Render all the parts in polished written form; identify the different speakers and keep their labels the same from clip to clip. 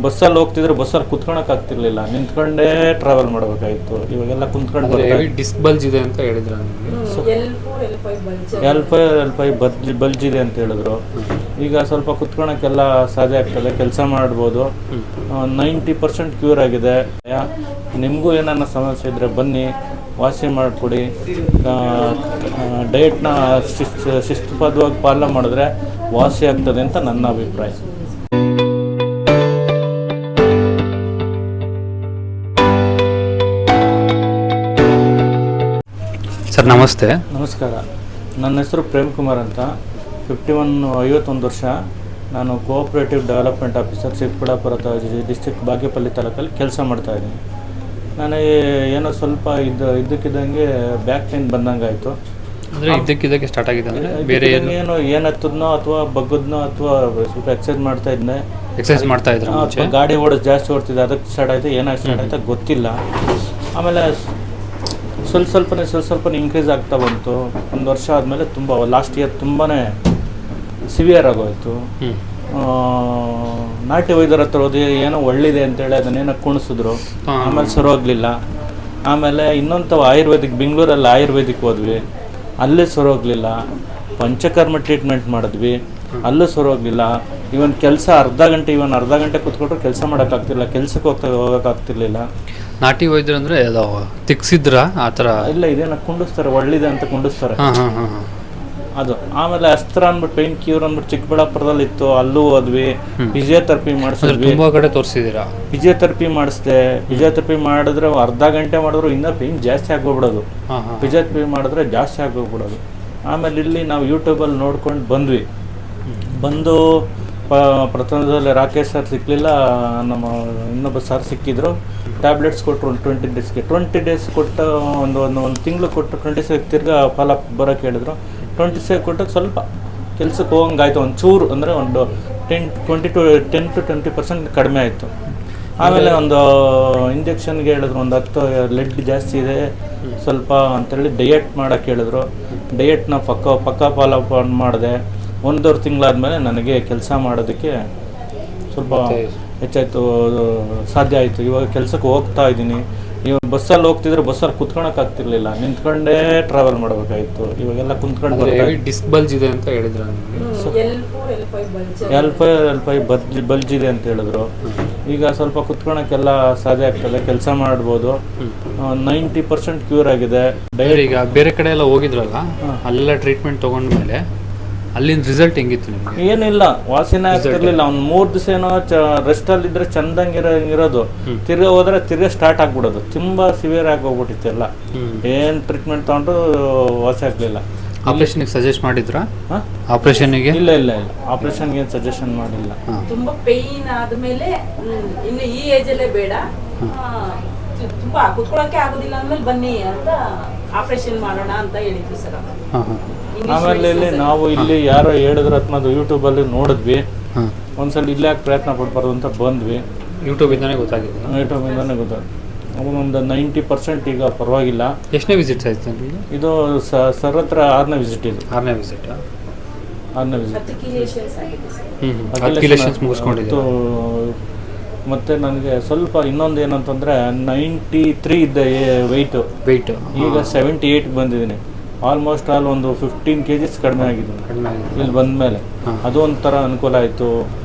Speaker 1: ಬಸ್ಸಲ್ಲಿ ಹೋಗ್ತಿದ್ರೆ ಬಸ್ಸಲ್ಲಿ ಕುತ್ಕೊಳಕ್ ಆಗ್ತಿರ್ಲಿಲ್ಲ, ನಿಂತ್ಕೊಂಡೇ ಟ್ರಾವೆಲ್ ಮಾಡಬೇಕಾಗಿತ್ತು. ಇವಾಗೆಲ್ಲ ಕುಂತ್ಕೊಂಡು
Speaker 2: ಡಿಸ್ಕ್ ಬಲ್ಜ್ ಇದೆ ಅಂತ ಹೇಳಿದ್ರು.
Speaker 1: L5 ಬಲ್ಜ್ ಇದೆ ಅಂತ ಹೇಳಿದ್ರು. ಈಗ ಸ್ವಲ್ಪ ಕುತ್ಕೊಳಕ್ಕೆಲ್ಲ ಸಾಧ್ಯ ಆಗ್ತದೆ, ಕೆಲಸ ಮಾಡ್ಬೋದು. 90% ಕ್ಯೂರ್ ಆಗಿದೆ. ನಿಮಗೂ ಏನಾರ ಸಮಸ್ಯೆ ಇದ್ದರೆ ಬನ್ನಿ, ವಾಸಿ ಮಾಡಿಕೊಡಿ. ಡಯಟ್ನ ಶಿಸ್ತುಬದ್ಧವಾಗಿ ಪಾಲನೆ ಮಾಡಿದ್ರೆ ವಾಸಿ ಆಗ್ತದೆ ಅಂತ ನನ್ನ ಅಭಿಪ್ರಾಯ.
Speaker 2: ಸರ್ ನಮಸ್ತೆ.
Speaker 1: ನಮಸ್ಕಾರ. ನನ್ನ ಹೆಸರು ಪ್ರೇಮ್ ಕುಮಾರ್ ಅಂತ. 51 ವರ್ಷ. ನಾನು cooperative development officer, Chikkaballapur district Bagepalli ತಾಲೂಕಲ್ಲಿ ಕೆಲಸ ಮಾಡ್ತಾಯಿದ್ದೀನಿ. ನನಗೆ ಏನೋ ಸ್ವಲ್ಪ ಇದ್ದಕ್ಕಿದ್ದಂಗೆ ಬ್ಯಾಕ್ ಪೇನ್ ಬಂದಂಗೆ ಆಯಿತು.
Speaker 2: ಅಂದರೆ ಇದ್ದಕ್ಕಿದ್ದಕ್ಕೆ ಸ್ಟಾರ್ಟ್ ಆಗಿದೆ ಅಂದರೆ ಬೇರೆ
Speaker 1: ಏನು ಹತ್ತದ್ನೋ ಅಥವಾ ಬಗ್ಗದ್ನೋ ಅಥವಾ ಸ್ವಲ್ಪ ಎಕ್ಸರ್ಸೈಸ್ ಮಾಡ್ತಾ ಇದ್ದೆ. ಗಾಡಿ ಜಾಸ್ತಿ ಓಡ್ತಿದ್ದೆ, ಅದಕ್ಕೆ ಸ್ಟಾರ್ಟ್ ಆಯಿತು. ಏನಾಗಿ ಸ್ಟಾರ್ಟ್ ಆಯಿತು ಗೊತ್ತಿಲ್ಲ. ಆಮೇಲೆ ಸ್ವಲ್ಪ ಇನ್ಕ್ರೀಸ್ ಆಗ್ತಾ ಬಂತು. 1 ವರ್ಷ ಆದಮೇಲೆ ತುಂಬ ಲಾಸ್ಟ್ ಇಯರ್ ತುಂಬಾ ಸಿವಿಯರ್ ಆಗೋಯಿತು. ನಾಟಿ ವೈದ್ಯರ ಹತ್ರ ಹೋದಿ, ಏನೋ ಒಳ್ಳಿದೆ ಅಂತೇಳಿ ಅದನ್ನೇನೋ ಕುಣಿಸಿದ್ರು. ಆಮೇಲೆ ಸರೋಗಲಿಲ್ಲ. ಆಮೇಲೆ ಇನ್ನೊಂದು ಆಯುರ್ವೇದಿಕ್, ಬೆಂಗಳೂರಲ್ಲಿ ಆಯುರ್ವೇದಿಕ್ ಹೋದ್ವಿ, ಅಲ್ಲೇ ಸರೋಗಲಿಲ್ಲ. ಪಂಚಕರ್ಮ ಟ್ರೀಟ್ಮೆಂಟ್ ಮಾಡಿದ್ವಿ, ಅಲ್ಲೂ ಸರೋಗಲಿಲ್ಲ. ಇವನ್ ಕೆಲಸ ಅರ್ಧ ಗಂಟೆ ಕೂತ್ಕೊಂಡ್ರು ಕೆಲಸ ಮಾಡೋಕ್ಕಾಗ್ತಿಲ್ಲ, ಕೆಲ್ಸಕ್ಕೆ ಹೋಗೋಕ್ಕಾಗ್ತಿರ್ಲಿಲ್ಲ.
Speaker 2: ನಾಟಿ ವೈದ್ಯರು ಅಂದರೆ ಅದು ತಿಕ್ಸಿದ್ರ ಆ ಥರ? ಇಲ್ಲ,
Speaker 1: ಇದೇನ ಕುಂಡಿಸ್ತಾರೆ, ಒಳ್ಳಿದೆ ಅಂತ ಕುಂಡಿಸ್ತಾರೆ ಅದು. ಆಮೇಲೆ ಅಸ್ತ್ರ ಅಂದ್ಬಿಟ್ಟು ಪೇನ್ ಕ್ಯೂರ್ ಅಂದ್ಬಿಟ್ಟು ಚಿಕ್ಕಬಳ್ಳಾಪುರದಲ್ಲಿ ಇತ್ತು, ಅಲ್ಲೂ ಹೋದ್ವಿ. ಫಿಸಿಯೋಥೆರಪಿ ಮಾಡಿಸಿದ್ವಿ.
Speaker 2: ತುಂಬ ಕಡೆ ತೋರಿಸಿದ್ದೀರಾ?
Speaker 1: ಫಿಸಿಯೋಥೆರಪಿ ಮಾಡಿದ್ರೆ ಅರ್ಧ ಗಂಟೆ ಮಾಡಿದ್ರು ಇನ್ನೂ ಪೇನ್ ಜಾಸ್ತಿ ಆಗೋಗ್ಬಿಡೋದು. ಫಿಸಿಯೋಥೆರಪಿ ಮಾಡಿದ್ರೆ ಜಾಸ್ತಿ ಆಗೋಗ್ಬಿಡೋದು. ಆಮೇಲೆ ಇಲ್ಲಿ ನಾವು ಯೂಟ್ಯೂಬಲ್ಲಿ ನೋಡ್ಕೊಂಡು ಬಂದು ಪ್ರಥಮದಲ್ಲಿ ರಾಕೇಶ್ ಸರ್ ಸಿಕ್ಕಲಿಲ್ಲ, ನಮ್ಮ ಇನ್ನೊಬ್ಬ ಸರ್ ಸಿಕ್ಕಿದ್ರು. ಟ್ಯಾಬ್ಲೆಟ್ಸ್ ಕೊಟ್ಟರು 20 ಡೇಸ್ಗೆ. 20 ಡೇಸ್ ಕೊಟ್ಟು ಒಂದು ತಿಂಗಳು ಕೊಟ್ಟು 26 ತಿರ್ಗಾ ಫಾಲೋಅಪ್ ಬರೋಕ್ಕೆ ಹೇಳಿದ್ರು. 26 ಕೊಟ್ಟಕ್ಕೆ ಸ್ವಲ್ಪ ಕೆಲ್ಸಕ್ಕೆ ಹೋಗಂಗಾಯ್ತು. ಒಂಚೂರು ಅಂದರೆ ಒಂದು 10-20% ಕಡಿಮೆ ಆಯಿತು. ಆಮೇಲೆ ಒಂದು ಇಂಜೆಕ್ಷನ್ಗೆ ಹೇಳಿದ್ರು, ಒಂದು 10 ಲೆಡ್ ಜಾಸ್ತಿ ಇದೆ ಸ್ವಲ್ಪ ಅಂತೇಳಿ ಡಯಟ್ ಮಾಡೋಕ್ಕೆ ಹೇಳಿದ್ರು. ಡಯಟ್ನ ಪಕ್ಕ ಫಾಲೋಅಪ್ ಮಾಡಿದೆ. 1.5 ತಿಂಗಳಾದಮೇಲೆ ನನಗೆ ಕೆಲಸ ಮಾಡೋದಕ್ಕೆ ಸ್ವಲ್ಪ ಹೆಚ್ಚಾಯಿತು, ಸಾಧ್ಯ ಆಯಿತು. ಇವಾಗ ಕೆಲಸಕ್ಕೆ ಹೋಗ್ತಾ ಇದ್ದೀನಿ. ಇವಾಗ ಬಸ್ಸಲ್ಲಿ ಹೋಗ್ತಿದ್ರೆ ಬಸ್ಸಲ್ಲಿ ಕುತ್ಕೊಳಕ್ ಆಗ್ತಿರ್ಲಿಲ್ಲ, ನಿಂತ್ಕೊಂಡೇ ಟ್ರಾವೆಲ್ ಮಾಡಬೇಕಾಗಿತ್ತು. ಇವಾಗೆಲ್ಲ ಕುಂತ್ಕೊಂಡು
Speaker 2: ಡಿಸ್ಕ್ ಬಲ್ಜ್ ಇದೆ ಅಂತ ಹೇಳಿದ್ರು.
Speaker 1: L5 ಬಲ್ಜ್ ಇದೆ ಅಂತ ಹೇಳಿದ್ರು. ಈಗ ಸ್ವಲ್ಪ ಕುತ್ಕೊಳಕ್ಕೆಲ್ಲ ಸಾಧ್ಯ ಆಗ್ತದೆ, ಕೆಲಸ ಮಾಡ್ಬೋದು. 90% ಕ್ಯೂರ್ ಆಗಿದೆ.
Speaker 2: ಈಗ ಬೇರೆ ಕಡೆ ಎಲ್ಲ ಹೋಗಿದ್ರಲ್ಲ, ಅಲ್ಲೆಲ್ಲ ಟ್ರೀಟ್ಮೆಂಟ್ ತೊಗೊಂಡ್ಮೇಲೆ ಅಲ್ಲಿನ ರಿಸಲ್ಟ್ ಹೆಂಗಿತ್ತು ನಿಮಗೆ?
Speaker 1: ಏನಿಲ್ಲ, ವಾಸಿನೇ ಆಗ್ತಿರ್ಲಿಲ್ಲ. ಒಂದು 3 ದಿವಸ ಏನೋ ರೆಸ್ಟಲ್ಲಿ ಇದ್ರೆ ಚಂದಂಗೆ ಇರೋದು. ತಿರ್ಗಾ ಹೋದ್ರೆ ತಿರ್ಗಾ ಸ್ಟಾರ್ಟ್ ಆಗ್ಬಿಡೋದು. ತುಂಬಾ ಸಿವಿಯರ್ ಆಗಿ ಹೋಗ್ಬಿಟ್ಟಿತ್ತು ಎಲ್ಲ. ಏನ್ ಟ್ರೀಟ್ಮೆಂಟ್ ತಗೊಂಡ್ರು ವಾಸಿ ಆಗ್ಲಿಲ್ಲ.
Speaker 2: ಆಪರೇಷನ್ಗೆ ಸಜೆಸ್ಟ್ ಮಾಡಿದ್ರಾ? ಆಪರೇಷನ್ಗೆ
Speaker 1: ಇಲ್ಲ, ಆಪರೇಷನ್ಗೆ ಏನು ಸಜೆಷನ್ ಮಾಡಿಲ್ಲ.
Speaker 3: ತುಂಬಾ ಪೇನ್ ಆದ್ಮೇಲೆ ಇನ್ನು ಈ ಏಜ್ ಅಲ್ಲೇ ಬೇಡ, ತುಂಬಾ ಕುತ್ಕೊಳ್ಳೋಕೆ ಆಗೋದಿಲ್ಲ ಅಂದ್ಮೇಲೆ ಬನ್ನಿ ಅಂತ ಆಪರೇಷನ್ ಮಾಡೋಣ ಅಂತ ಹೇಳಿದ್ರು ಸರ್.
Speaker 1: ಆಮೇಲೆ ನಾವು ಇಲ್ಲಿ ಯಾರೋ ಹೇಳಿದ್ರ ಅದು ಯೂಟ್ಯೂಬಲ್ಲಿ ನೋಡಿದ್ವಿ. ಒಂದ್ಸಲ ಇಲ್ಲೇ ಪ್ರಯತ್ನ ಪಡ್ಬಾರ್ದು ಅಂತ ಬಂದ್ವಿ.
Speaker 2: ಯೂಟ್ಯೂಬಿಂದಾನೇ ಗೊತ್ತಾಗಿದೆ.
Speaker 1: ಒಂದು 90% ಈಗ ಪರವಾಗಿಲ್ಲ.
Speaker 2: ಎಷ್ಟನೇ ವಿಸಿಟ್ ಆಯ್ತು?
Speaker 1: ಇದು ಸರ್ ಹತ್ರ 6ನೇ ವಿಸಿಟ್. ಇದು
Speaker 2: 6ನೇ ವಿಸಿಟ್.
Speaker 1: ಮತ್ತೆ ನನಗೆ ಸ್ವಲ್ಪ ಇನ್ನೊಂದು ಏನಂತಂದ್ರೆ 93 ಇದ್ದ ವೆಯ್ಟ್, ಈಗ 78 ಬಂದಿದ್ದೀನಿ. ಆಲ್ಮೋಸ್ಟ್ ಒಂದು 15 kgs ಕಡಿಮೆ ಆಗಿದೆ ಇಲ್ಲಿ ಬಂದಮೇಲೆ. ಅದು ಒಂಥರ ಅನುಕೂಲ ಆಯಿತು.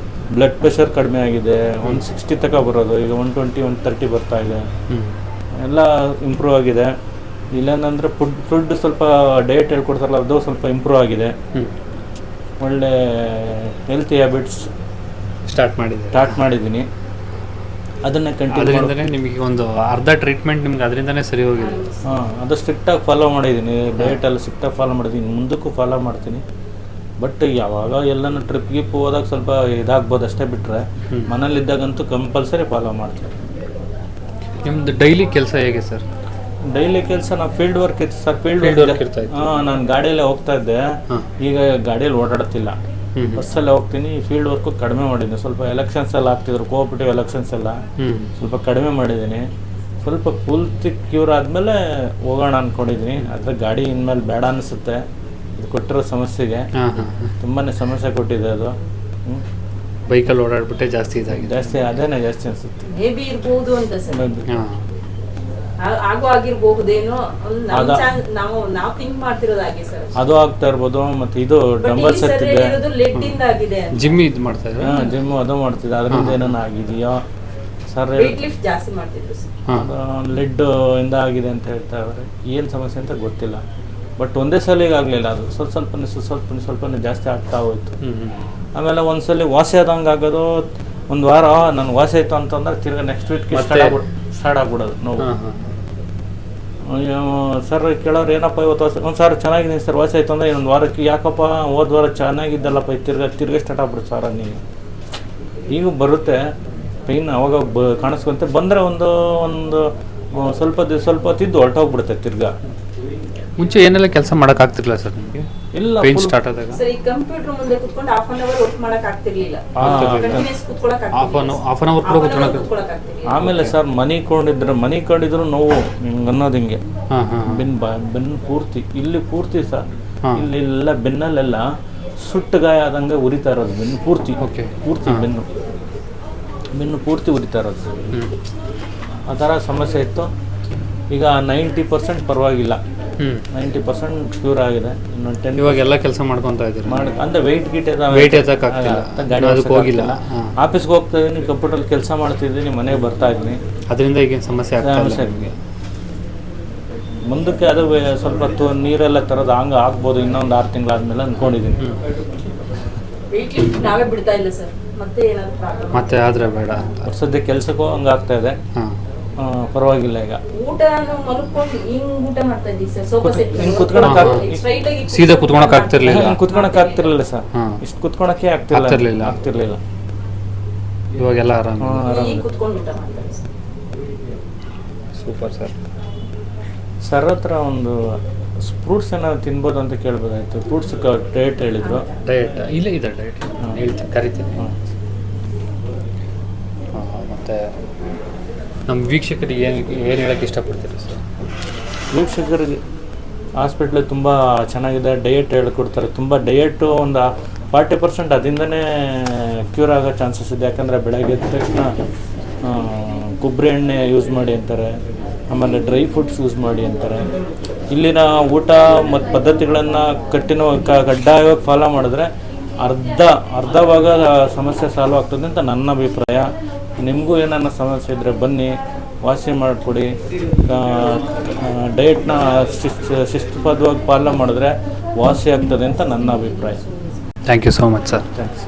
Speaker 1: ಬ್ಲಡ್ ಪ್ರೆಷರ್ ಕಡಿಮೆ ಆಗಿದೆ. 160 ತನಕ ಬರೋದು, ಈಗ 120, 130 ಬರ್ತಾ ಇದೆ. ಎಲ್ಲ ಇಂಪ್ರೂವ್ ಆಗಿದೆ. ಇಲ್ಲೇನಂದರೆ ಫುಡ್ ಸ್ವಲ್ಪ ಡಯಟ್ ಹೇಳ್ಕೊಡ್ತಾರಲ್ಲ, ಅದು ಸ್ವಲ್ಪ ಇಂಪ್ರೂವ್ ಆಗಿದೆ. ಒಳ್ಳೆ ಹೆಲ್ತಿ ಹ್ಯಾಬಿಟ್ಸ್
Speaker 2: ಸ್ಟಾರ್ಟ್
Speaker 1: ಮಾಡಿದ್ದೀನಿ. ಅದನ್ನೇ ಕಂಟಿನ್ಯೂ.
Speaker 2: ನಿಮಗೆ ಒಂದು ಅರ್ಧ ಟ್ರೀಟ್ಮೆಂಟ್ ನಿಮ್ಗೆ ಅದರಿಂದನೇ ಸರಿ ಹೋಗಿದೆ.
Speaker 1: ಅದು ಸ್ಟ್ರಿಕ್ಟಾಗಿ ಫಾಲೋ ಮಾಡಿದ್ದೀನಿ. ಡಯಟ್ ಎಲ್ಲ ಸ್ಟ್ರಿಕ್ಟಾಗಿ ಫಾಲೋ ಮಾಡಿದ್ದೀನಿ, ಮುಂದಕ್ಕೂ ಫಾಲೋ ಮಾಡ್ತೀನಿ. ಬಟ್ ಯಾವಾಗ ಎಲ್ಲನೂ ಟ್ರಿಪ್ಗೆ ಹೋದಾಗ ಸ್ವಲ್ಪ ಇದಾಗ್ಬೋದು ಅಷ್ಟೇ, ಬಿಟ್ಟರೆ ಮನೇಲಿದ್ದಾಗಂತೂ ಕಂಪಲ್ಸರಿ ಫಾಲೋ ಮಾಡ್ತೀನಿ.
Speaker 2: ನಿಮ್ಮದು ಡೈಲಿ ಕೆಲಸ ಹೇಗೆ ಸರ್?
Speaker 1: ಡೈಲಿ ಕೆಲಸ ನಾವು ಫೀಲ್ಡ್ ವರ್ಕ್ ಇತ್ತು ಸರ್. ಫೀಲ್ಡ್ ವರ್ಕ್ ನಾನು ಗಾಡಿಯಲ್ಲೇ ಹೋಗ್ತಾ ಇದ್ದೆ. ಈಗ ಗಾಡಿಯಲ್ಲಿ ಓಡಾಡ್ತಿಲ್ಲ, ಬಸ್ಸಲ್ಲೇ ಹೋಗ್ತೀನಿ. ಫೀಲ್ಡ್ ವರ್ಕು ಕಡಿಮೆ ಮಾಡಿದ್ದೀನಿ. ಸ್ವಲ್ಪ ಎಲೆಕ್ಷನ್ಸ್ ಎಲ್ಲ ಆಗ್ತಿದ್ರು, ಕೋಆಪರೇಟಿವ್ ಎಲೆಕ್ಷನ್ಸ್ ಎಲ್ಲ ಸ್ವಲ್ಪ ಕಡಿಮೆ ಮಾಡಿದ್ದೀನಿ. ಸ್ವಲ್ಪ ಪೂರ್ತಿ ಕ್ಯೂರ್ ಆದಮೇಲೆ ಹೋಗೋಣ ಅಂದ್ಕೊಂಡಿದ್ದೀನಿ. ಆದರೆ ಗಾಡಿ ಇನ್ಮೇಲೆ ಬೇಡ ಅನಿಸುತ್ತೆ. ಇದು ಕೊಟ್ಟಿರೋ ಸಮಸ್ಯೆಗೆ ತುಂಬಾ ಸಮಸ್ಯೆ ಕೊಟ್ಟಿದೆ ಅದು.
Speaker 2: ಬೈಕಲ್ಲಿ ಓಡಾಡ್ಬಿಟ್ಟೆ ಜಾಸ್ತಿ ಇದಾಗಿದೆ.
Speaker 1: ಜಾಸ್ತಿ ಅದೇನೇ ಜಾಸ್ತಿ ಅನಿಸುತ್ತೆ.
Speaker 3: ಮೇ ಬಿ ಇರ್ಬೋದು ಅಂತ ಸರ್,
Speaker 2: ಹಾಂ
Speaker 3: ಆಗೋ ಆಗಿರ್ಬಹುದೇನೋ
Speaker 1: ಅದ-
Speaker 3: ನಾವು ಥಿಂಕ್ ಮಾಡ್ತಿರೋದು ಹಾಗೆ ಸರ್.
Speaker 1: ಅದು ಆಗ್ತಾ ಇರ್ಬೋದು. ಮತ್ತೆ ಇದು ಡಂಬಲ್ಸ್ ಎತ್ತಿದೆ,
Speaker 3: ಲೆಡ್ ಇಂದ ಆಗಿದೆ ಅಂತ.
Speaker 2: ಜಿಮ್ ಇದು ಮಾಡ್ತಾ ಇದ್ರೆ
Speaker 1: ಜಿಮ್ ಅದು ಮಾಡ್ತಿದ್ದೆ, ಅದರಿಂದ ಏನಾನ ಆಗಿದೆಯೋ ಸರ್.
Speaker 3: ವೆಯ್ಟ್ ಲಿಫ್ಟ್ ಜಾಸ್ತಿ ಮಾಡ್ತಿದ್ರು ಸರ್.
Speaker 2: ಹಾಂ
Speaker 1: ಲೆಡ್ ಇಂದ ಆಗಿದೆ ಅಂತ ಹೇಳ್ತಾ ಇದ್ದಾರೆ. ಏನು ಸಮಸ್ಯೆ ಅಂತ ಗೊತ್ತಿಲ್ಲ. ಬಟ್ ಒಂದೇ ಸಲಿಗೆ ಆಗಲಿಲ್ಲ, ಅದು ಸ್ವಲ್ಪನೇ ಜಾಸ್ತಿ ಆಗ್ತಾ ಹೋಯ್ತು. ಆಮೇಲೆ ಒಂದ್ಸಲಿ ವಾಸಿ ಆದಂಗೆ ಆಗೋದು, ಒಂದು ವಾರ ನನಗೆ ವಾಸಿ ಆಯಿತು ಅಂತಂದ್ರೆ ತಿರ್ಗಿ ನೆಕ್ಸ್ಟ್ ವೀಕ್ಗೆ ಸ್ಟಾರ್ಟ್ ಆಗ್ಬಿಡೋದು ನೋವು. ಸರ್ ಕೇಳೋರು ಏನಪ್ಪ ಇವತ್ತು ಒಂದು ಸರ್ ಚೆನ್ನಾಗಿದ್ದೀನಿ ಸರ್, ವಾಸಿ ಆಯಿತು ಅಂದರೆ ಇನ್ನೊಂದು ವಾರಕ್ಕೆ ಯಾಕಪ್ಪ ಹೋದ ವಾರ ಚೆನ್ನಾಗಿದ್ದಲ್ಲಪ್ಪ ತಿರ್ಗಿ ಸ್ಟಾರ್ಟ್ ಆಗ್ಬಿಡುತ್ತೆ ಸರ್. ನೀವು ಈಗ ಬರುತ್ತೆ ಪೈನ್, ಅವಾಗ ಕಾಣಿಸ್ಕೊಂತೆ ಬಂದರೆ ಒಂದು ಸ್ವಲ್ಪ ಹೊತ್ತಿದ್ದು ಹೊರಟೋಗ್ಬಿಡುತ್ತೆ ತಿರ್ಗಾ.
Speaker 2: ಮುಂಚೆ ಏನೆಲ್ಲ ಕೆಲಸ ಮಾಡೋಕ್ಕಾಗ್ತಿರ್ಲಿಲ್ಲ ಸರ್ ನಿಮಗೆ?
Speaker 1: ಇಲ್ಲ,
Speaker 2: ಪೇನ್ ಸ್ಟಾರ್ಟ್ ಆದಾಗ
Speaker 3: ಸರ್ ಈ ಕಂಪ್ಯೂಟರ್ ಮುಂದೆ ಕುತ್ಕೊಂಡು ಹಾಫ್ ಅನ್ ಅವರ್ ವರ್ಕ್ ಮಾಡಕ್ ಆಗ್ತಿರ್ಲಿಲ್ಲ. ಕಂಟಿನ್ಯೂಸ್ ಕುತ್ಕೊಳ್ಳಕ್
Speaker 2: ಹಾಫ್ ಅನ್ ಅವರ್ ಕೂಡ ಕೂತ್ಕೊಳ್ಳೋಕೆ.
Speaker 1: ಆಮೇಲೆ ಸರ್ ಮನಿ ಕೊಂಡಿದ್ರು ನೋವು ಹಿಂಗೆ ಅನ್ನೋದು ಹಿಂಗೆ
Speaker 2: ಹಾಂ ಹಾಂ
Speaker 1: ಬೆನ್ನು ಪೂರ್ತಿ ಇಲ್ಲಿ ಪೂರ್ತಿ ಸರ್, ಇಲ್ಲೆಲ್ಲ ಬೆನ್ನಲ್ಲೆಲ್ಲ ಸುಟ್ಟು ಗಾಯ ಆದಂಗೆ ಉರಿತಾ ಇರೋದು ಬೆನ್ನು ಪೂರ್ತಿ.
Speaker 2: ಓಕೆ,
Speaker 1: ಪೂರ್ತಿ ಬೆನ್ನು ಪೂರ್ತಿ ಉರಿತಾ ಇರೋದು. ಆ ಥರ ಸಮಸ್ಯೆ ಇತ್ತು. ಈಗ 90% ಪರವಾಗಿಲ್ಲ, 90% ಕ್ಯೂರ್ ಆಗಿದೆ. ಇನ್ನೊಂದು 10
Speaker 2: ಇವಾಗ ಎಲ್ಲ ಕೆಲಸ ಮಾಡ್ಕೊತಾ ಇದ್ದೀರಿ?
Speaker 1: ಅಂದರೆ ವೆಯ್ಟ್
Speaker 2: ಎತ್ತಕ್ಕಾಗ್ತಿಲ್ಲ, ಅದಕ್ಕೆ ಹೋಗಿಲ್ಲ.
Speaker 1: ಆಫೀಸ್ಗೆ ಹೋಗ್ತಾ ಇದ್ದೀನಿ, ಕಂಪ್ಯೂಟರ್ ಕೆಲಸ ಮಾಡ್ತಿದ್ದೀನಿ, ಮನೆಗೆ ಬರ್ತಾ ಇದ್ದೀನಿ.
Speaker 2: ಅದರಿಂದ ಈಗ ಸಮಸ್ಯೆ ಆಗ್ತಾ ಇಲ್ಲ.
Speaker 1: ಮುಂದಕ್ಕೆ ಅದು ಸ್ವಲ್ಪ ನೀರೆಲ್ಲ ತರೋದು ಹಂಗೆ ಆಗ್ಬೋದು, ಇನ್ನೊಂದು 6 ತಿಂಗಳಾದ್ಮೇಲೆ ಅಂದ್ಕೊಂಡಿದ್ದೀನಿ.
Speaker 3: ವೆಯ್ಟ್ ಲಿಫ್ಟ್ ನಾವೇ ಬಿಡ್ತಾ ಇಲ್ಲ ಸರ್, ಮತ್ತೆ ಏನಾದ್ರು ಪ್ರಾಬ್ಲಮ್
Speaker 2: ಮತ್ತೆ ಆದರೆ ಬೇಡ ಅಂತ
Speaker 1: ಸದ್ಯ ಕೆಲಸಕ್ಕೂ ಹಂಗೆ ಆಗ್ತಾ ಇದೆ.
Speaker 2: ಹಾಂ
Speaker 1: ಪರವಾಗಿಲ್ಲ. ಈಗ
Speaker 3: ಊಟ ಮಲ್ಕೊಂಡು ಹಿಂಗ್ ಊಟ ಮಾಡ್ತಾ ಇದ್ದೀವಿ ಸರ್. ಸೋಫಾ ಸೆಟ್ ಸ್ಟ್ರೈಟ್ ಆಗಿ
Speaker 2: ಸೀದಾ ಕುತ್ಕೊಳಕ್ ಆಗ್ತಿರ್ಲಿಲ್ಲ.
Speaker 1: ಕುತ್ಕೊಳಕ್ ಆಗ್ತಿರ್ಲಿಲ್ಲ ಸರ್, ಇಷ್ಟು ಕುತ್ಕೊಳಕ್ಕೆ ಆಗ್ತಿರ್ಲಿಲ್ಲ.
Speaker 2: ಇವಾಗೆಲ್ಲ ಆರಾಮ.
Speaker 3: ಕುತ್ಕೊಂಡು ಊಟ ಮಾಡ್ತಾರೆ ಸರ್.
Speaker 2: Super sir.
Speaker 1: ಸರ್ ಹತ್ರ ಒಂದು ಫ್ರೂಟ್ಸ್ ಏನಾದ್ರು ತಿನ್ಬೋದು ಅಂತ ಕೇಳ್ಬೋದಾಯ್ತು. ಫ್ರೂಟ್ಸ್ ಡಯಟ್ ಹೇಳಿದ್ರು.
Speaker 2: ಡಯಟ್ ಇಲ್ಲೇ ಇದೆ, ಡಯಟ್ ಹೇಳ್ತೀನಿ, ಕರಿತೀನಿ. ಮತ್ತು ನಮ್ಮ ವೀಕ್ಷಕರಿಗೆ ಏನು ಹೇಳೋಕ್ಕೆ ಇಷ್ಟಪಡ್ತೀರಿ ಸರ್?
Speaker 1: ವೀಕ್ಷಕರಿಗೆ ಹಾಸ್ಪಿಟ್ಲ್ ತುಂಬ ಚೆನ್ನಾಗಿದೆ, ಡಯಟ್ ಹೇಳ್ಕೊಡ್ತಾರೆ. ತುಂಬ ಡಯಟು ಒಂದು 40% ಅದರಿಂದನೇ ಕ್ಯೂರ್ ಆಗೋ ಚಾನ್ಸಸ್ ಇದೆ. ಯಾಕಂದರೆ ಬೆಳಗ್ಗೆ ಎದ್ದ ತಕ್ಷಣ ಕೊಬ್ಬರಿ ಎಣ್ಣೆ ಯೂಸ್ ಮಾಡಿ ಅಂತಾರೆ, ಆಮೇಲೆ ಡ್ರೈ ಫ್ರೂಟ್ಸ್ ಯೂಸ್ ಮಾಡಿ ಅಂತಾರೆ. ಇಲ್ಲಿನ ಊಟ ಮತ್ತು ಪದ್ಧತಿಗಳನ್ನು ಕಡ್ಡಾಯವಾಗಿ ಫಾಲೋ ಮಾಡಿದ್ರೆ ಅರ್ಧ ಭಾಗ ಸಮಸ್ಯೆ ಸಾಲ್ವ್ ಆಗ್ತದೆ ಅಂತ ನನ್ನ ಅಭಿಪ್ರಾಯ. ನಿಮಗೂ ಏನಾರ ಸಮಸ್ಯೆ ಇದ್ದರೆ ಬನ್ನಿ, ವಾಸಿ ಮಾಡಿಕೊಡಿ. ಡಯಟ್ನ ಶಿಸ್ತುಬದ್ಧವಾಗಿ ಪಾಲನೆ ಮಾಡಿದ್ರೆ ವಾಸಿ ಆಗ್ತದೆ ಅಂತ ನನ್ನ ಅಭಿಪ್ರಾಯ.
Speaker 2: Thank you so much sir.
Speaker 1: Thanks.